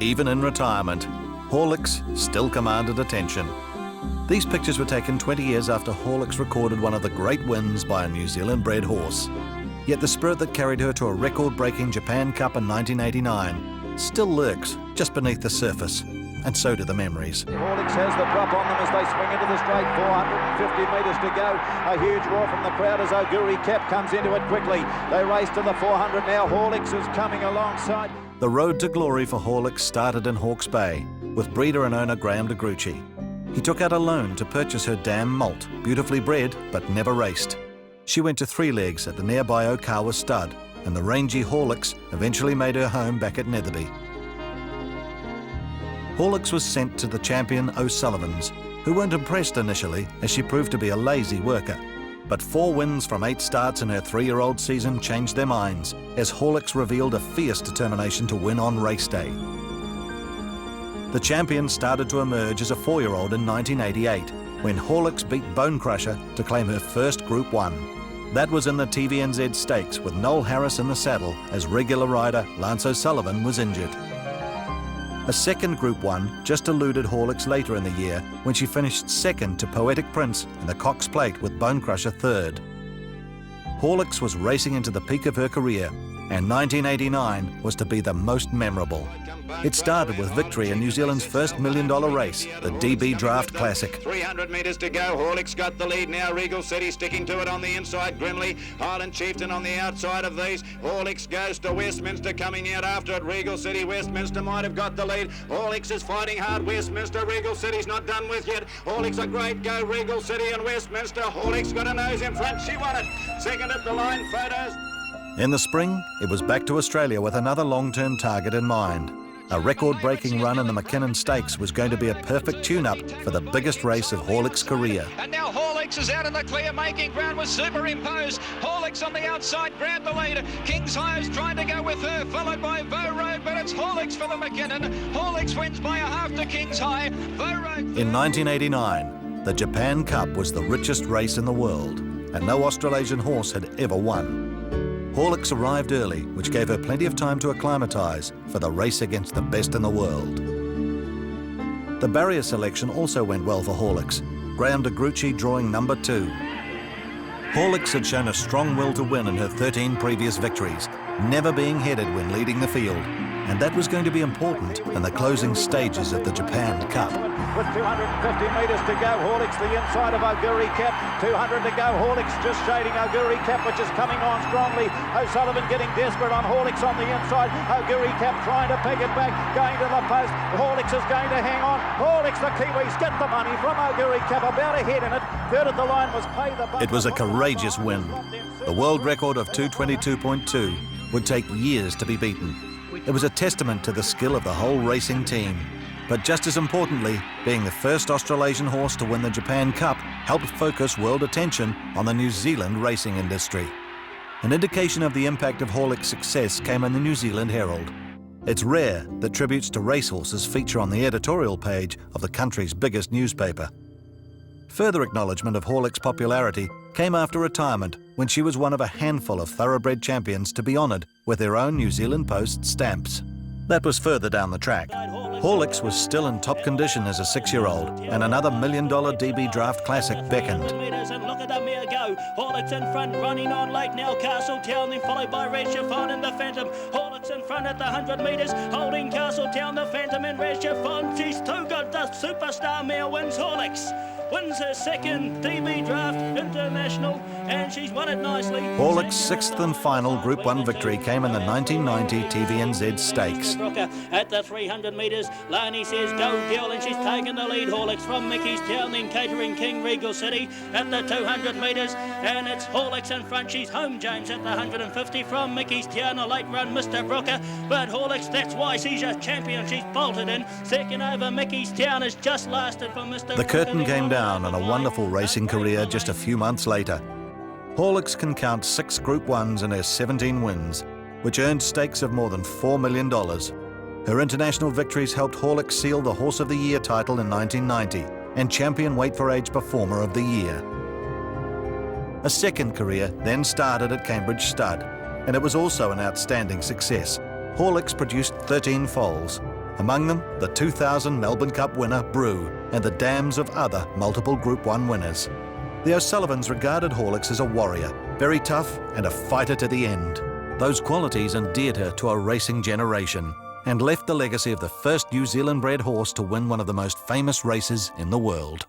Even in retirement, Horlicks still commanded attention. These pictures were taken 20 years after Horlicks recorded one of the great wins by a New Zealand-bred horse. Yet the spirit that carried her to a record-breaking Japan Cup in 1989 still lurks just beneath the surface, and so do the memories. Horlicks has the drop on them as they swing into the straight. 450 metres to go. A huge roar from the crowd as Auguri Cap comes into it quickly. They race to the 400 now. Horlicks is coming alongside. The road to glory for Horlicks started in Hawke's Bay with breeder and owner Graham de Gruchy. He took out a loan to purchase her dam Malt, beautifully bred but never raced. She went to 3 legs at the nearby Okawa stud, and the rangy Horlicks eventually made her home back at Netherby. Horlicks was sent to the champion O'Sullivans, who weren't impressed initially as she proved to be a lazy worker. But 4 wins from 8 starts in her 3-year-old season changed their minds as Horlicks revealed a fierce determination to win on race day. The champion started to emerge as a 4-year-old in 1988 when Horlicks beat Bone Crusher to claim her first Group 1. That was in the TVNZ Stakes with Noel Harris in the saddle as regular rider Lance O'Sullivan was injured. A second Group 1 just eluded Horlicks later in the year when she finished second to Poetic Prince in the Cox Plate with Bone Crusher third. Horlicks was racing into the peak of her career, and 1989 was to be the most memorable. It started with victory in New Zealand's first $1 million race, the DB Draft Classic. 300 metres to go. Horlicks got the lead now. Regal City sticking to it on the inside grimly. Highland Chieftain on the outside of these. Horlicks goes to Westminster coming out after it. Regal City, Westminster might have got the lead. Horlicks is fighting hard. Westminster, Regal City's not done with yet. Horlicks a great go. Regal City and Westminster. Horlicks got a nose in front. She won it. Second at the line. Photos. In the spring, it was back to Australia with another long-term target in mind. A record-breaking run in the McKinnon Stakes was going to be a perfect tune-up for the biggest race of Horlicks' career. And now Horlicks is out in the clear, making ground with Superimpose. Horlicks on the outside, grabbed the lead. King's High is trying to go with her, followed by Vo Road, but it's Horlicks for the McKinnon. Horlicks wins by a half to King's High. Vo Road. In 1989, the Japan Cup was the richest race in the world, and no Australasian horse had ever won. Horlicks arrived early, which gave her plenty of time to acclimatise for the race against the best in the world. The barrier selection also went well for Horlicks, Graham de Gruchy drawing number 2. Horlicks had shown a strong will to win in her 13 previous victories, never being headed when leading the field, and that was going to be important in the closing stages of the Japan Cup. With 250 metres to go, Horlicks the inside of Auguri Cap. 200 to go, Horlicks just shading Auguri Cap, which is coming on strongly. O'Sullivan getting desperate on Horlicks on the inside. Auguri Cap trying to peg it back, going to the post. Horlicks is going to hang on. Horlicks, the Kiwis, get the money from Auguri Cap, about ahead in it. Third at the line was Pay the Buck. It was a courageous win. The world record of 2:22.2 would take years to be beaten. It was a testament to the skill of the whole racing team. But just as importantly, being the first Australasian horse to win the Japan Cup helped focus world attention on the New Zealand racing industry. An indication of the impact of Horlicks' success came in the New Zealand Herald. It's rare that tributes to racehorses feature on the editorial page of the country's biggest newspaper. Further acknowledgement of Horlicks' popularity came after retirement, when she was one of a handful of thoroughbred champions to be honoured with their own New Zealand Post stamps. That was further down the track. Horlicks was still in top condition as a 6-year-old, and another $1 million DB Draft Classic beckoned. And look at the mare go. Horlicks in front, running on late now. Castletown, then followed by Red Chiffon and the Phantom. Horlicks in front at the 100 metres, holding Castletown, the Phantom and Red Chiffon. She's too good. The superstar mare wins. Horlicks wins her second DB Draft International, and she's won it nicely. Horlicks' 6th and final Group 1 victory came in the 1990 TVNZ Stakes. At the 300 metres, Lani says go girl, and she's taken the lead. Horlicks from Mickey's Town, then Catering King, Regal City at the 200 metres, and it's Horlicks in front. She's home, James, at the 150 from Mickey's Town. A late run, Mr. Brooker, but Horlicks, that's why she's a champion. She's bolted in. Second over Mickey's Town has just lasted for Mr. The curtain came down on a wonderful racing career just a few months later. Horlicks can count 6 Group 1s in her 17 wins, which earned stakes of more than $4 million. Her international victories helped Horlicks seal the Horse of the Year title in 1990 and Champion Weight for Age Performer of the Year. A second career then started at Cambridge Stud, and it was also an outstanding success. Horlicks produced 13 foals, Among them, the 2000 Melbourne Cup winner, Brew, and the dams of other multiple Group 1 winners. The O'Sullivans regarded Horlicks as a warrior, very tough and a fighter to the end. Those qualities endeared her to a racing generation and left the legacy of the first New Zealand-bred horse to win one of the most famous races in the world.